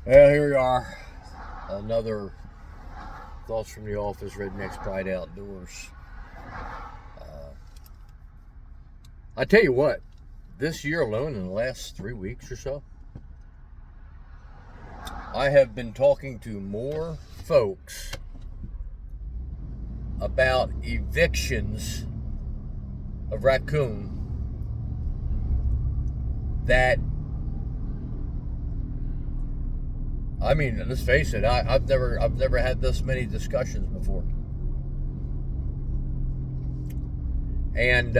Well, here we are. Another Thoughts from the Office, Rednecks Pride Outdoors. I tell you what, this year alone, in the last 3 weeks or so, I have been talking to more folks about evictions of raccoon that, I mean, let's face it, I've never had this many discussions before. And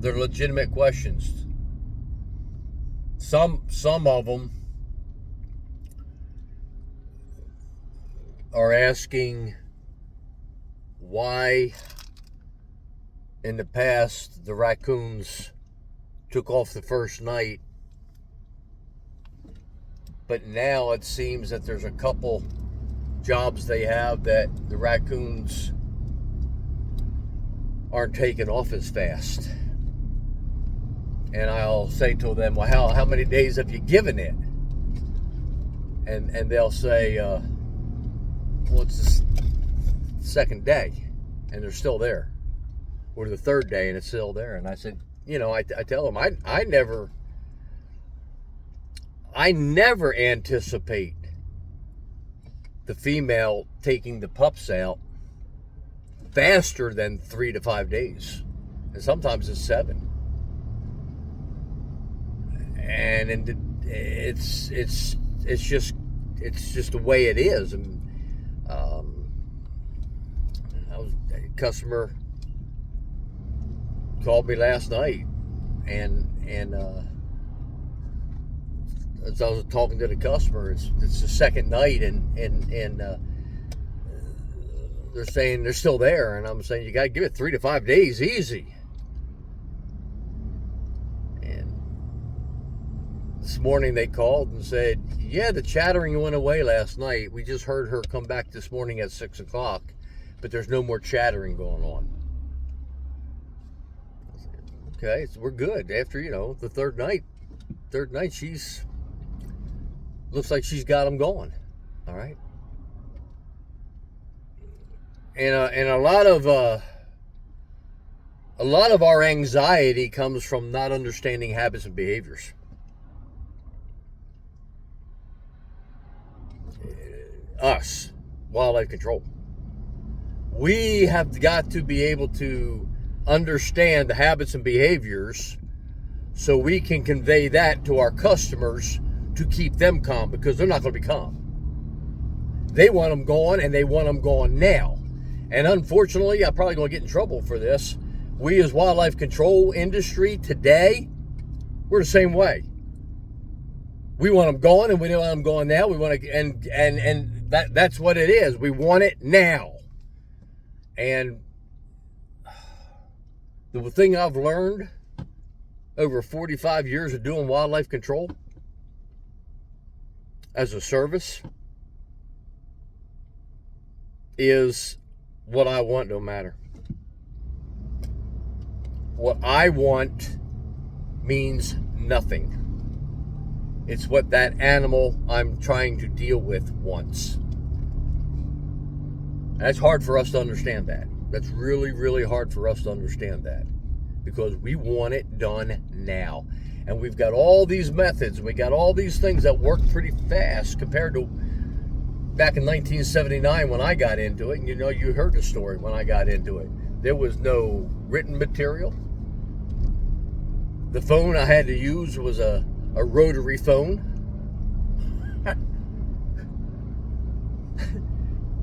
they're legitimate questions. Some of them are asking why in the past the raccoons took off the first night, but now it seems that there's a couple jobs they have that the raccoons aren't taking off as fast. And I'll say to them, well, how many days have you given it? And they'll say, well, it's the second day, and they're still there. Or the third day, and it's still there. And I said, I tell them, I never anticipate the female taking the pups out faster than 3 to 5 days. And sometimes it's 7. And it's just the way it is. And a customer called me last night, and as I was talking to the customer, it's the second night, and they're saying they're still there, and I'm saying you got to give it 3 to 5 days, easy. And this morning they called and said, yeah, the chattering went away last night. We just heard her come back this morning at 6 o'clock, but there's no more chattering going on. Okay, so we're good. After, the third night, she's looks like she's got them going. All right. And a lot of our anxiety comes from not understanding habits and behaviors. Us, wildlife control. We have got to be able to understand the habits and behaviors so we can convey that to our customers to keep them calm, because they're not going to be calm. They want them going, and they want them going now. And unfortunately, I'm probably going to get in trouble for this. We as wildlife control industry today, we're the same way. We want them going, and we want them going now. We want to, and that's what it is. We want it now. And the thing I've learned over 45 years of doing wildlife control as a service is what I want don't matter. What I want means nothing. It's what that animal I'm trying to deal with wants. That's hard for us to understand that. That's really, really hard for us to understand that, because we want it done now. And we've got all these methods, we got all these things that work pretty fast compared to back in 1979 when I got into it. And you heard the story when I got into it. There was no written material. The phone I had to use was a rotary phone.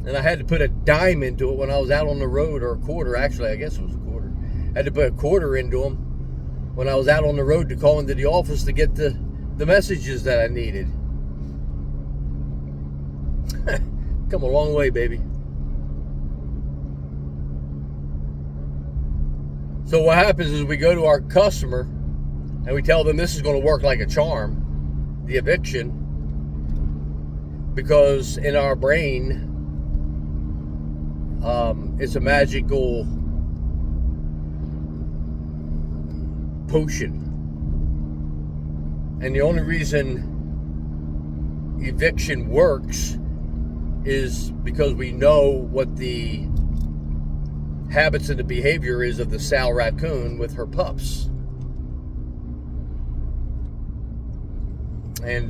And I had to put a dime into it when I was out on the road, or a quarter, actually, I guess it was a quarter. I had to put a quarter into them when I was out on the road to call into the office to get the messages that I needed. Come a long way, baby. So what happens is we go to our customer and we tell them this is going to work like a charm, the eviction, because in our brain, it's a magical potion. And the only reason eviction works is because we know what the habits and the behavior is of the sow raccoon with her pups. And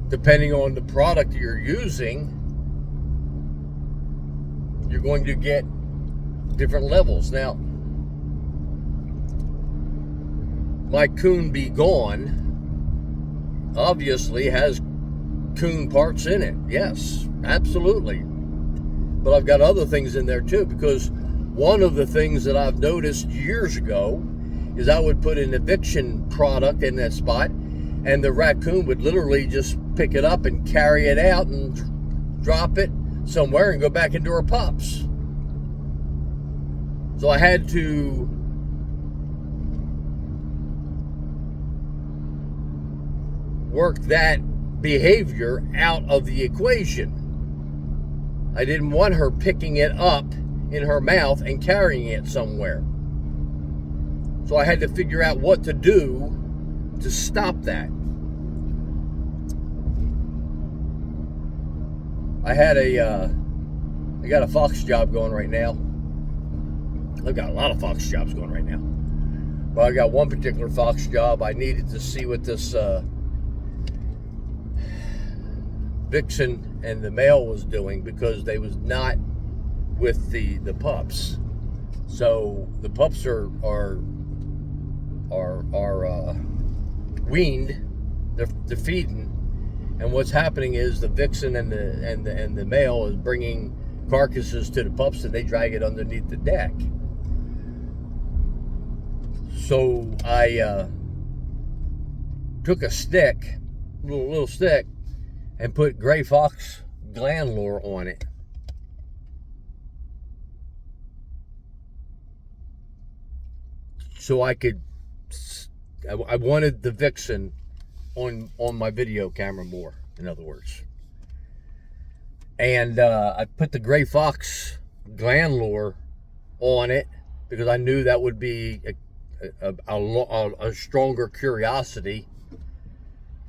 depending on the product you're using, you're going to get different levels. Now, my Coon Be Gone obviously has coon parts in it. Yes, absolutely. But I've got other things in there too, because one of the things that I've noticed years ago is I would put an eviction product in that spot, and the raccoon would literally just pick it up and carry it out and drop it somewhere and go back into her pups. So I had to work that behavior out of the equation. I didn't want her picking it up in her mouth and carrying it somewhere. So I had to figure out what to do to stop that. I got a fox job going right now. I've got a lot of fox jobs going right now. But I got one particular fox job. I needed to see what this vixen and the male was doing, because they was not with the pups. So the pups are weaned. They're feeding, and what's happening is the vixen and the male is bringing carcasses to the pups, and they drag it underneath the deck. So I took a stick, little stick, and put gray fox gland lure on it. So I wanted the vixen on my video camera more, in other words. And I put the gray fox gland lure on it because I knew that would be a stronger curiosity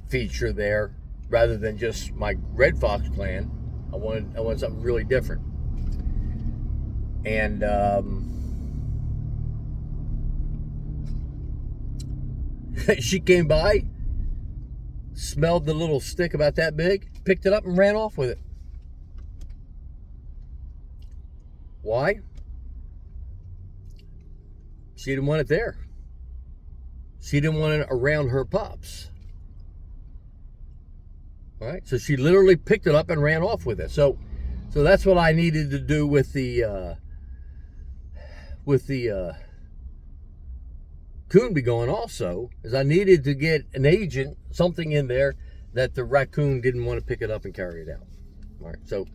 feature there, rather than just my red fox gland. I wanted something really different. And she came by, smelled the little stick about that big, picked it up and ran off with it. Why? She didn't want it there. She didn't want it around her pups. All right, so she literally picked it up and ran off with it. So that's what I needed to do with the Coon Be Gone also, is I needed to get an agent, something in there that the raccoon didn't want to pick it up and carry it out. All right, so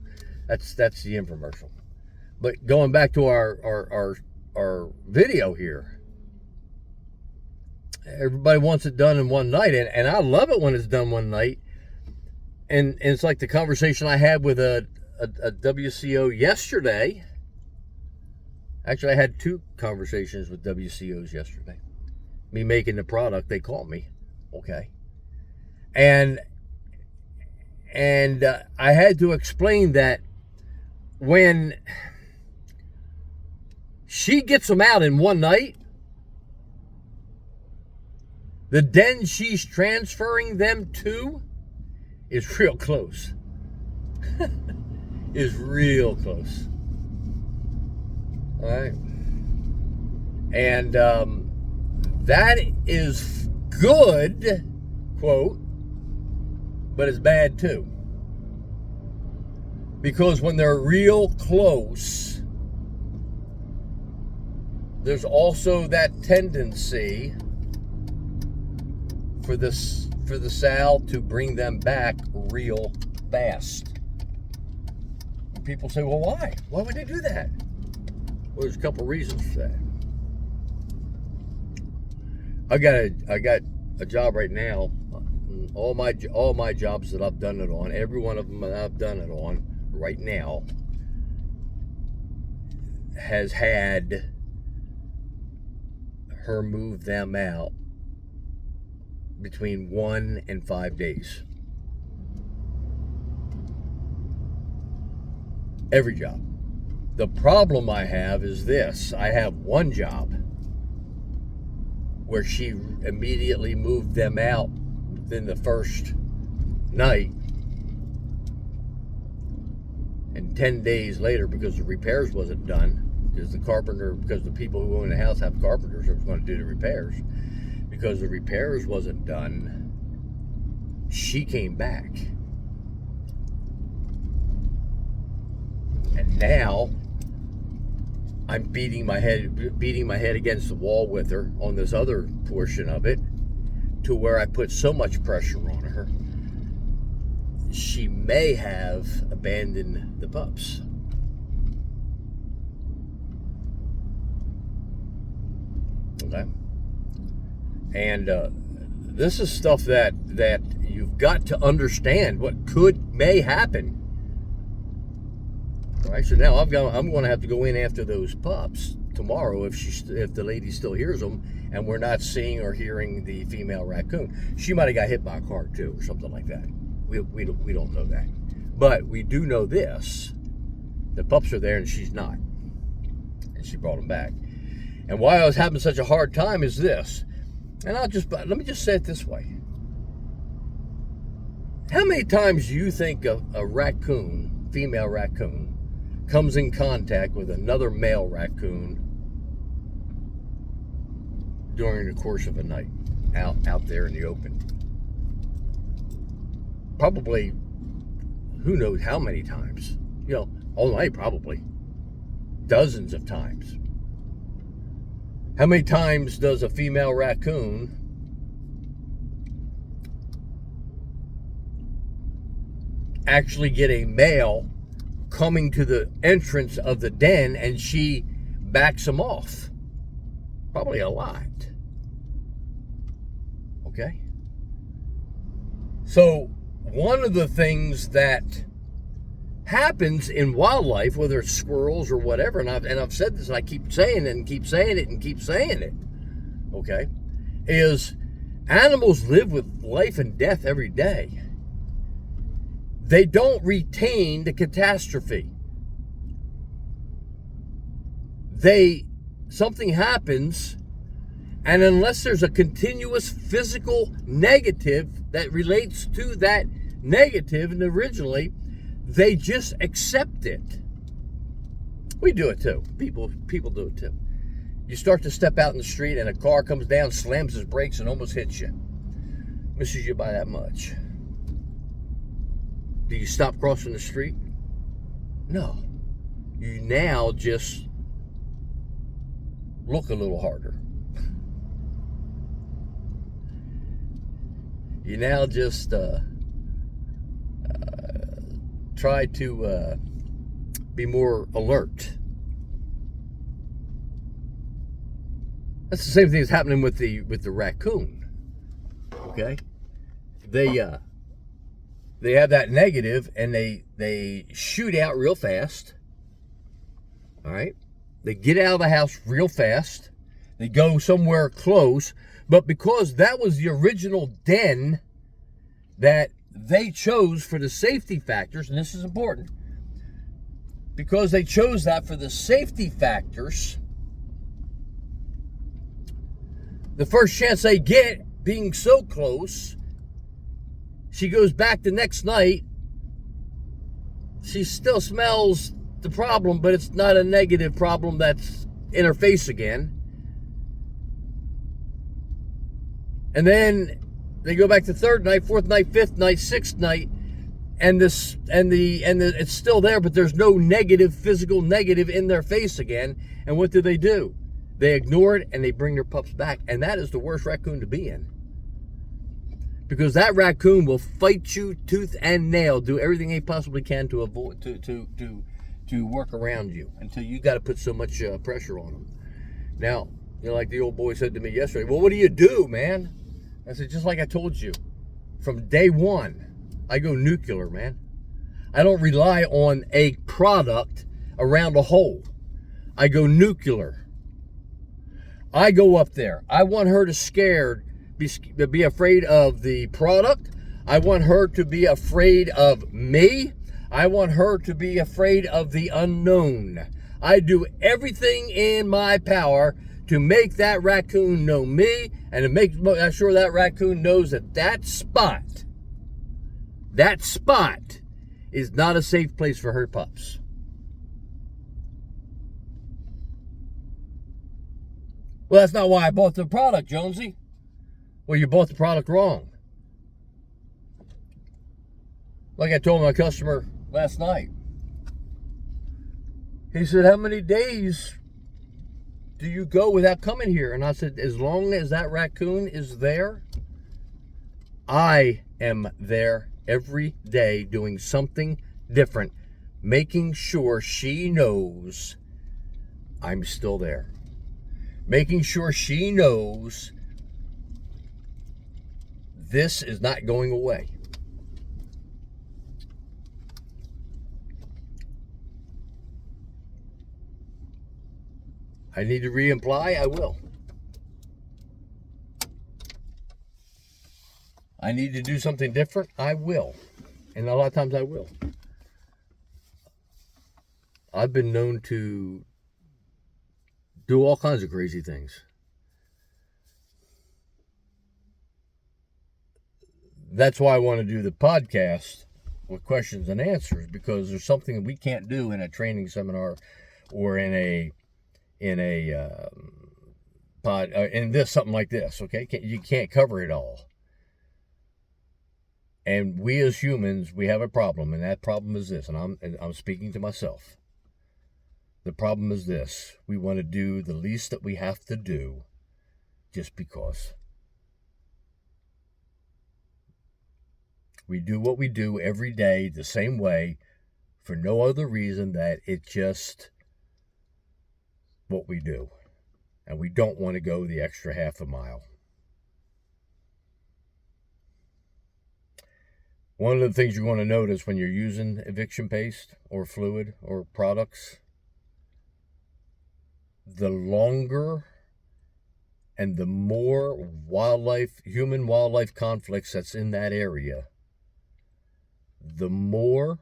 that's the infomercial. But going back to our video here, everybody wants it done in one night, and I love it when it's done one night. And it's like the conversation I had with a WCO yesterday. Actually, I had two conversations with WCOs yesterday. Me making the product, they called me. Okay. And I had to explain that when she gets them out in one night, the den she's transferring them to is real close. Is real close. All right. And that is good, quote, but it's bad too. Because when they're real close, there's also that tendency for the sow to bring them back real fast. And people say, well, why? Why would they do that? Well, there's a couple reasons for that. I got a job right now. All my jobs that I've done it on, every one of them that I've done it on right now, has had her move them out between 1 and 5 days. Every job. The problem I have is this. I have one job where she immediately moved them out within the first night. And 10 days later, because the repairs wasn't done, because the people who own the house have carpenters who was going to do the repairs, because the repairs wasn't done, she came back. And now I'm beating my head against the wall with her on this other portion of it, to where I put so much pressure on her, she may have abandoned the pups. Okay? And this is stuff that you've got to understand what may happen. All right, so now I'm going to have to go in after those pups tomorrow if the lady still hears them, and we're not seeing or hearing the female raccoon. She might have got hit by a car too, or something like that. We don't know that, but we do know this: the pups are there and she's not, and she brought them back. And why I was having such a hard time is this, and let me just say it this way: how many times do you think a raccoon, female raccoon, comes in contact with another male raccoon during the course of a night out there in the open? Probably, who knows how many times, all night, probably dozens of times. How many times does a female raccoon actually get a male coming to the entrance of the den and she backs him off? Probably a lot. Okay? So, one of the things that happens in wildlife, whether it's squirrels or whatever, and I've said this and I keep saying it and keep saying it and keep saying it, okay, is animals live with life and death every day. They don't retain the catastrophe. Something happens, and unless there's a continuous physical negative that relates to that negative, and originally, they just accept it. We do it too. People do it too. You start to step out in the street and a car comes down, slams his brakes, and almost hits you. Misses you by that much. Do you stop crossing the street? No. You now just look a little harder. You now just try to be more alert. That's the same thing that's happening with the raccoon. Okay? They have that negative and they shoot out real fast. All right? They get out of the house real fast. They go somewhere close. But because that was the original den that they chose for the safety factors, and this is important, because they chose that for the safety factors, the first chance they get, being so close, she goes back the next night. She still smells the problem, but it's not a negative problem that's in her face again. And then they go back the third night, fourth night, fifth night, sixth night, and it's still there, but there's no negative, physical negative in their face again. And what do? They ignore it and they bring their pups back. And that is the worst raccoon to be in. Because that raccoon will fight you tooth and nail, do everything they possibly can to avoid to work around you until you got to put so much pressure on them. Now, like the old boy said to me yesterday, well, what do you do, man? I said, just like I told you, from day one, I go nuclear, man. I don't rely on a product around a hole. I go nuclear. I go up there. I want her to be afraid of the product. I want her to be afraid of me. I want her to be afraid of the unknown. I do everything in my power to make that raccoon know me and to make sure that raccoon knows that spot is not a safe place for her pups. Well, that's not why I bought the product, Jonesy. Well, you bought the product wrong. Like I told my customer last night. He said, how many days do you go without coming here? And I said, as long as that raccoon is there, I am there every day doing something different, making sure she knows I'm still there. Making sure she knows this is not going away. I need to re-imply, I will. I need to do something different, I will. And a lot of times I will. I've been known to do all kinds of crazy things. That's why I want to do the podcast with questions and answers, because there's something that we can't do in a training seminar or in something like this, okay? You can't cover it all. And we as humans, we have a problem, and that problem is this, and I'm speaking to myself. The problem is this: we want to do the least that we have to do just because. We do what we do every day the same way for no other reason that it's just what we do. And we don't want to go the extra half a mile. One of the things you're going to notice when you're using eviction paste or fluid or products, the longer and the more human-wildlife conflicts that's in that area, the more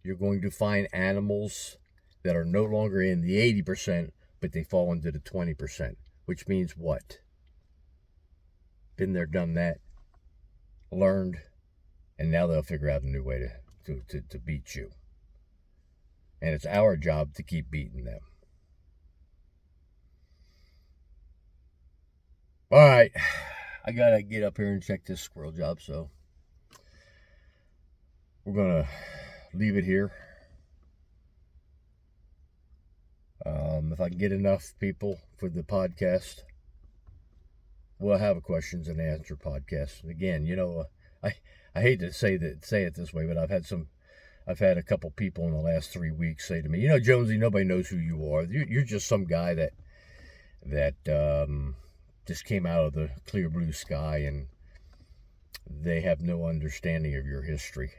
you're going to find animals that are no longer in the 80%, but they fall into the 20%, which means what? Been there, done that, learned, and now they'll figure out a new way to beat you. And it's our job to keep beating them. All right, I got to get up here and check this squirrel job, so we're going to leave it here. If I can get enough people for the podcast, we'll have a questions and answer podcast. Again, I hate to say it this way, but I've had a couple people in the last 3 weeks say to me, Jonesy, nobody knows who you are. You're just some guy that just came out of the clear blue sky, and they have no understanding of your history.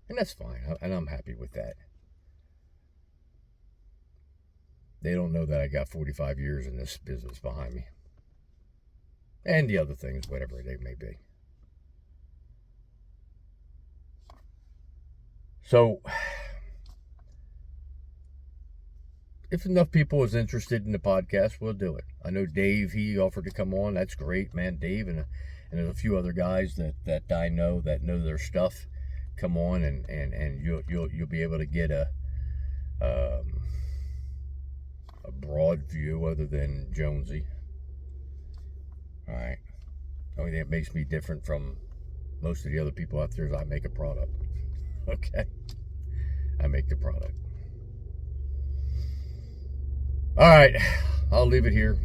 And that's fine, and I'm happy with that. They don't know that I got 45 years in this business behind me. And the other things, whatever they may be. So, if enough people is interested in the podcast, we'll do it. I know Dave, he offered to come on. That's great, man. Dave and there's a few other guys that I know that know their stuff. Come on, and you'll be able to get a broad view other than Jonesy. All right. The only thing that makes me different from most of the other people out there is I make a product. Okay? I make the product. All right. I'll leave it here.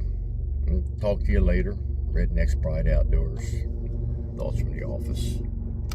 Talk to you later. Redneck's Pride Outdoors. Thoughts from the office.